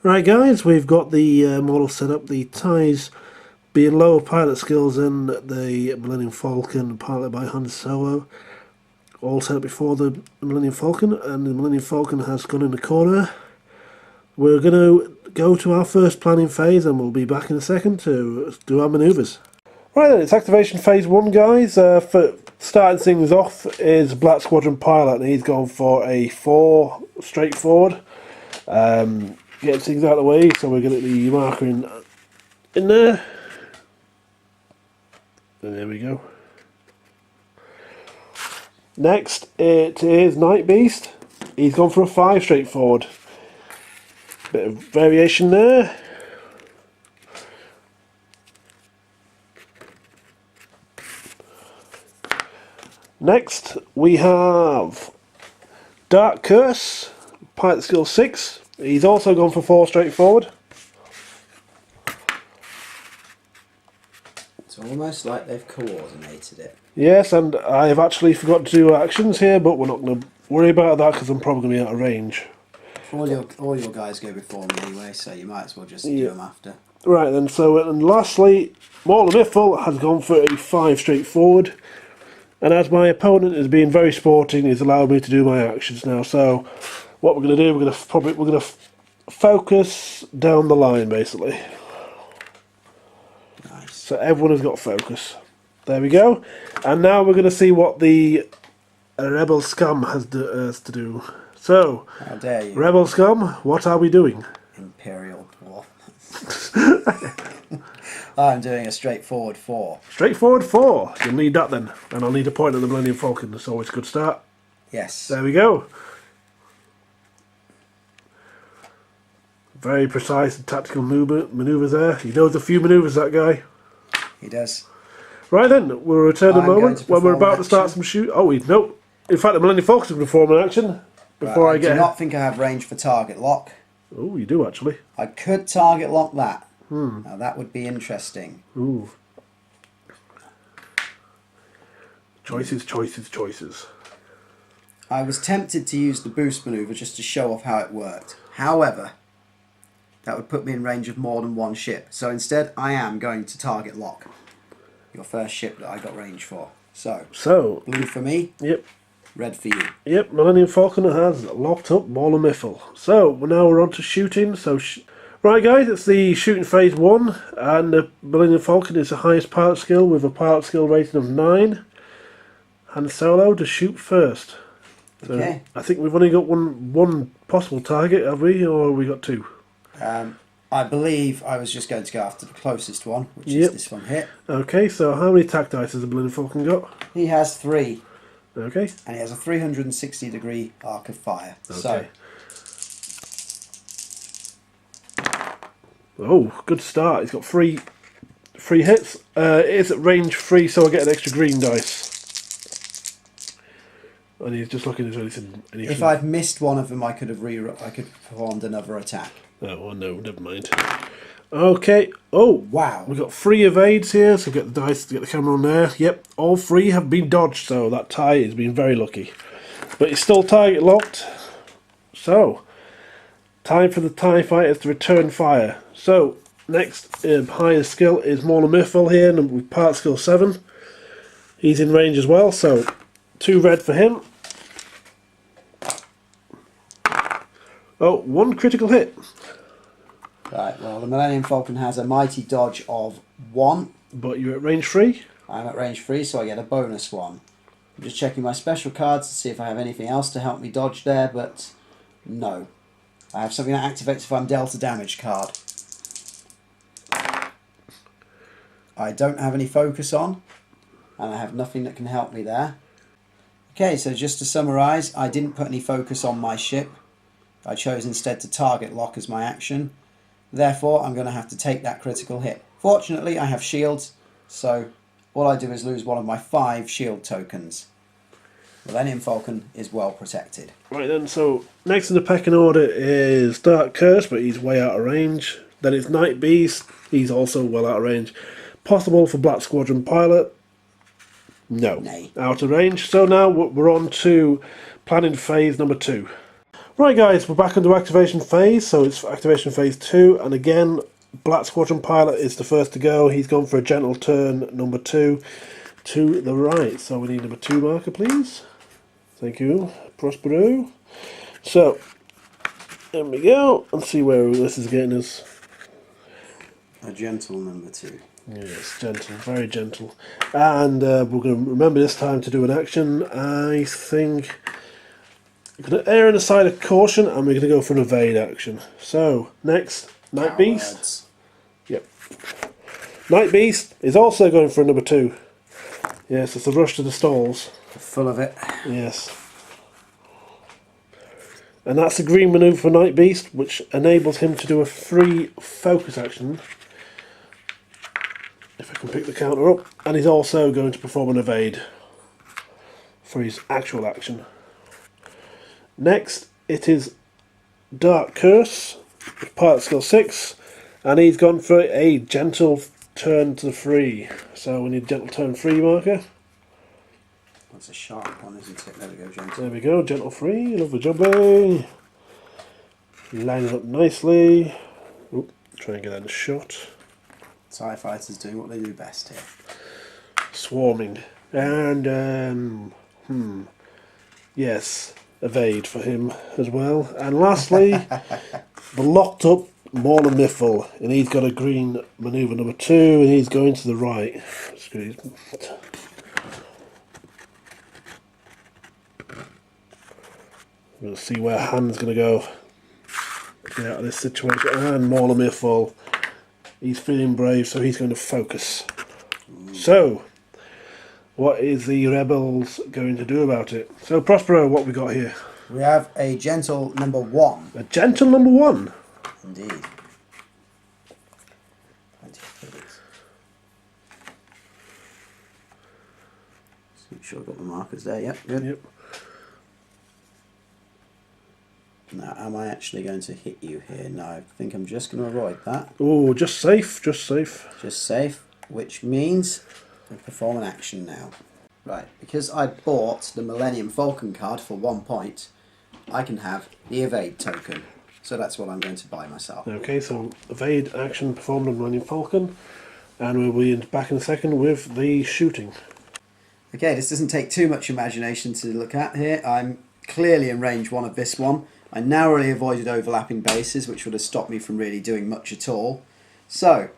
Right guys, we've got the model set up. The ties being lower pilot skills than the Millennium Falcon piloted by Han Solo. All set up before the Millennium Falcon, and the Millennium Falcon has gone in the corner. We're going to go to our first planning phase and we'll be back in a second to do our manoeuvres. Right then, it's activation phase 1 guys. For starting things off is Black Squadron pilot, and he's gone for a 4 straightforward. Get things out of the way, so we're going to get the marker in there. And there we go. Next, it is Night Beast. He's gone for a 5 straightforward. Bit of variation there. Next, we have Dark Curse, pilot skill 6. He's also gone for 4 straightforward. It's almost like they've coordinated it. Yes, and I've actually forgot to do actions here, but we're not going to worry about that because I'm probably going to be out of range. All your guys go before me anyway, so you might as well just do them after. Right then, so and lastly, Mortal Miffle has gone for a 5 straightforward. And as my opponent is being very sporting, he's allowed me to do my actions now. So what we're going to do, we're going to focus down the line basically. Nice. So everyone has got focus. There we go. And now we're going to see what the Rebel Scum has to do. So, how dare you? Rebel Scum, what are we doing? Imperial War. I'm doing a straightforward 4. Straightforward 4. You'll need that then. And I'll need a point on the Millennium Falcon. That's always a good start. Yes. There we go. Very precise and tactical manoeuvres there. He knows a few manoeuvres, that guy. He does. Right then, we'll return a moment when we're about to start action. some shoot. Oh, wait, no. In fact, the Millennium Falcon's going to perform an action before I get. I do not think I have range for target lock. Oh, you do actually. I could target lock that. Now that would be interesting. Ooh. Choices, choices, choices. I was tempted to use the boost manoeuvre just to show off how it worked. However, that would put me in range of more than one ship. So instead, I am going to target lock. Your first ship that I got range for. So blue for me. Yep. Red for you. Yep, Millennium Falcon has locked up Mortal Miffle. So now we're on to shooting. So right guys, it's the shooting phase 1, and the Millennium Falcon is the highest pilot skill with a pilot skill rating of 9. Han Solo to shoot first. So Okay. I think we've only got one possible target, have we, or have we got 2? I believe I was just going to go after the closest one, which is this one here. Okay, so how many tact dice has the Millennium Falcon got? He has 3. Okay. And he has a 360 degree arc of fire. Okay. Oh, good start. He's got 3 hits. It is at range 3, so I get an extra green dice. And he's just looking at anything. If I'd missed one of them, I could have performed another attack. Oh, no, never mind. Okay. Oh, wow. We've got 3 evades here, so get the dice to get the camera on there. Yep, all 3 have been dodged, so that tie has been very lucky. But it's still target locked. So, time for the TIE fighters to return fire. So, next highest skill is Mortal Miffle here, with part skill 7. He's in range as well, so 2 red for him. Oh, 1 critical hit. Right, well, the Millennium Falcon has a mighty dodge of 1. But you're at range 3? I'm at range 3, so I get a bonus 1. I'm just checking my special cards to see if I have anything else to help me dodge there, but no. I have something that activates if I'm dealt a damage card. I don't have any focus on, and I have nothing that can help me there. Okay, so just to summarise, I didn't put any focus on my ship. I chose instead to target lock as my action. Therefore, I'm going to have to take that critical hit. Fortunately, I have shields, so all I do is lose one of my 5 shield tokens. Millennium Falcon is well protected. Right then, so next in the pecking order is Dark Curse, but he's way out of range. Then it's Night Beast, he's also well out of range. Possible for Black Squadron Pilot, no, Nay. Out of range. So now we're on to planning phase number 2. Right guys, we're back into activation phase, so it's activation phase 2, and again, Black Squadron Pilot is the first to go. He's gone for a gentle turn, number 2, to the right. So we need number 2 marker, please. Thank you, Prospero. So, there we go, and see where this is getting us. A gentle number 2. Yes, gentle, very gentle. And we're going to remember this time to do an action. I think we're going to err on the side of caution, and we're going to go for an evade action. So, next, Night Beast. Yep. Night Beast is also going for a number 2. Yes, it's a rush to the stalls. Full of it. Yes. And that's a green manoeuvre for Night Beast, which enables him to do a free focus action. If I can pick the counter up. And he's also going to perform an evade for his actual action. Next, it is Dark Curse, Pilot Skill 6, and he's gone for a gentle turn to the free. So we need a gentle turn free marker. That's a sharp one, isn't it? There we go, gentle. There we go, gentle free, lovely jubbly. Lining up nicely. Oop, try and get that in a shot. TIE fighters doing what they do best here. Swarming. And, yes, evade for him as well. And lastly, the locked up Mauler Miffle. And he's got a green manoeuvre number 2, and he's going to the right. Excuse me. We'll see where Han's going to go. Get out of this situation. And Mauler Miffle. He's feeling brave, so he's going to focus. So, what is the Rebels going to do about it? So, Prospero, what we got here? We have a gentle number 1. A gentle number 1? Indeed. Plenty of figures. Make sure I've got the markers there. Yep, good. Yep. Now, am I actually going to hit you here? No, I think I'm just going to avoid that. Oh, just safe, just safe. Just safe, which means we perform an action now. Right, because I bought the Millennium Falcon card for 1 point, I can have the evade token. So that's what I'm going to buy myself. Okay, so evade action performed on Millennium Falcon, and we'll be back in a second with the shooting. Okay, this doesn't take too much imagination to look at here. I'm clearly in range 1 of this one. I narrowly avoided overlapping bases, which would have stopped me from really doing much at all. So,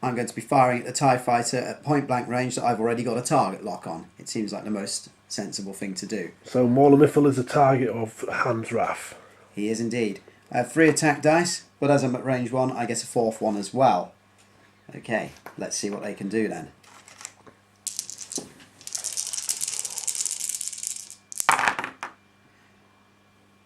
I'm going to be firing at the TIE fighter at point blank range that I've already got a target lock on. It seems like the most sensible thing to do. So Mauler Miffle is the target of Han's Wrath. He is indeed. I have 3 attack dice, but as I'm at range 1, I get a 4th one as well. Okay, let's see what they can do then.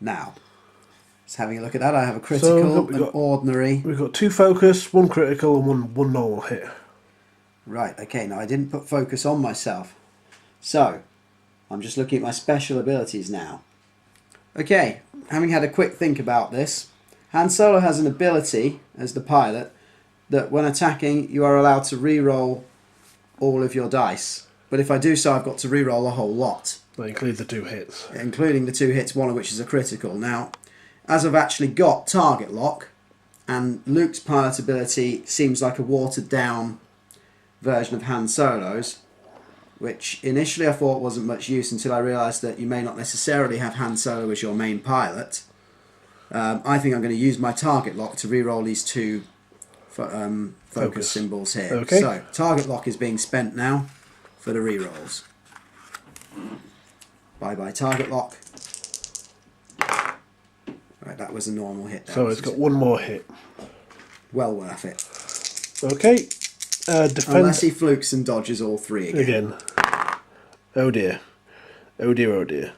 Now, just having a look at that, I have a critical, an ordinary. We've got 2 focus, 1 critical, and one normal hit. Right, okay, now I didn't put focus on myself. So, I'm just looking at my special abilities now. Okay, having had a quick think about this, Han Solo has an ability, as the pilot, that when attacking, you are allowed to re-roll all of your dice. But if I do so, I've got to re-roll a whole lot. That includes the 2 hits. Including the 2 hits, one of which is a critical. Now, as I've actually got target lock, and Luke's pilot ability seems like a watered down version of Han Solo's, which initially I thought wasn't much use until I realised that you may not necessarily have Han Solo as your main pilot. I think I'm going to use my target lock to re-roll these 2 focus symbols here. Okay. So, target lock is being spent now for the re-rolls. Bye-bye target lock. Right, that was a normal hit. So it's got 1 more hit. Well worth it. Okay. Unless he flukes and dodges all 3 again. Oh dear. Oh dear, oh dear.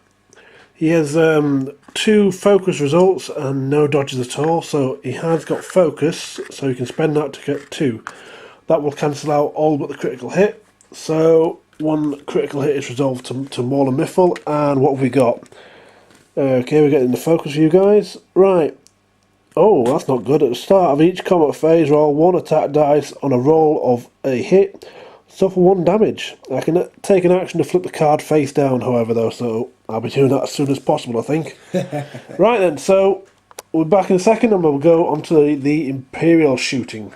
He has 2 focus results and no dodges at all, so he has got focus, so he can spend that to get 2. That will cancel out all but the critical hit. So 1 critical hit is resolved to Mauler Miffle, and what have we got? Okay, we're getting the focus for you guys. Right. Oh, that's not good. At the start of each combat phase, roll 1 attack dice on a roll of a hit. Suffer 1 damage. I can take an action to flip the card face down, however, though, so I'll be doing that as soon as possible, I think. Right then, so we're back in a second and we'll go on to the Imperial shooting.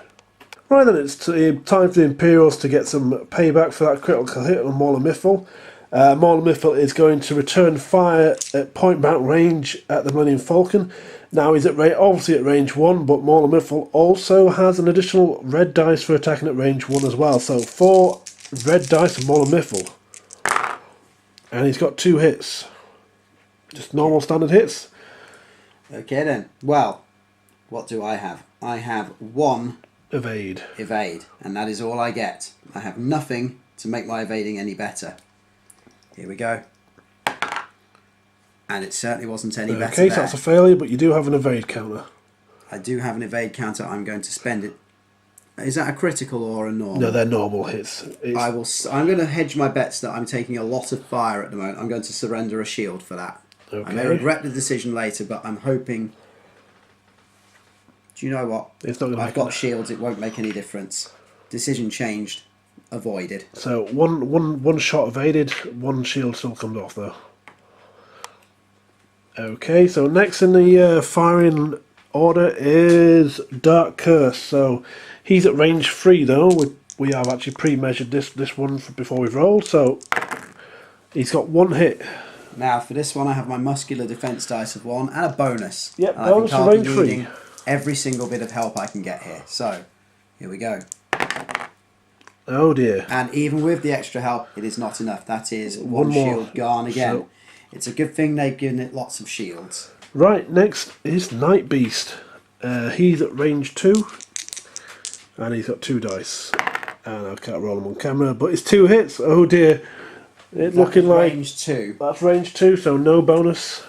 Right then, it's time for the Imperials to get some payback for that critical hit on Mauler Miffle. Mauler Miffle is going to return fire at point blank range at the Millennium Falcon. Now he's obviously at range 1, but Mauler Miffle also has an additional red dice for attacking at range 1 as well. So 4 red dice for Mauler Miffle. And he's got 2 hits. Just normal standard hits. Okay then. Well, what do I have? I have 1 evade, and that is all I get. I have nothing to make my evading any better. Here we go. And it certainly wasn't any better. Okay, so that's a failure, but you do have an evade counter. I do have an evade counter. I'm going to spend it. Is that a critical or a normal? No, they're normal hits. I'm going to hedge my bets that I'm taking a lot of fire at the moment. I'm going to surrender a shield for that. Okay. I may regret the decision later, but I'm hoping. Do you know what? It's not going to I've got shields. It won't make any difference. Decision changed. Avoided. So one shot evaded. 1 shield still comes off though. Okay, so next in the firing order is Dark Curse. So he's at range 3 though. We have actually pre-measured this one before we've rolled. So he's got 1 hit. Now for this one I have my muscular defense dice of 1 and a bonus. Yep, bonus for range 3. Every single bit of help I can get here. So here we go. Oh dear. And even with the extra help, it is not enough. That is 1 shield gone again. So, it's a good thing they've given it lots of shields. Right, next is Night Beast. He's at range 2. And he's got 2 dice. And I can't roll him on camera, but it's 2 hits. Oh dear. It's looking like range 2. That's range 2, so no bonus.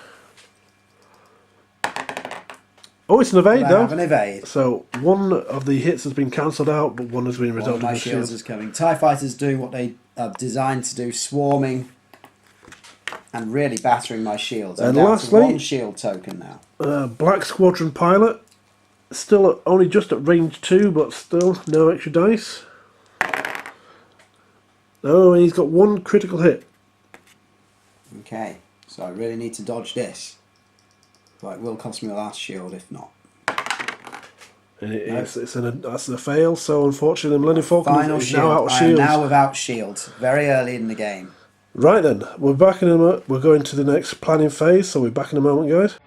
Oh, it's an evade though. I have an evade. So 1 of the hits has been cancelled out, but 1 has been resulted in my shields is coming. TIE fighters doing what they are designed to do, swarming and really battering my shields. I'm down to 1 shield token now. Black Squadron pilot, still only just at range 2, but still no extra dice. Oh, and he's got 1 critical hit. Okay, so I really need to dodge this. But it will cost me the last shield if not. And that's a fail, so unfortunately the Millennium Falcon is now out of shields. I am now without shields, very early in the game. Right then, we're back in a moment. We're going to the next planning phase, so we're back in a moment, guys.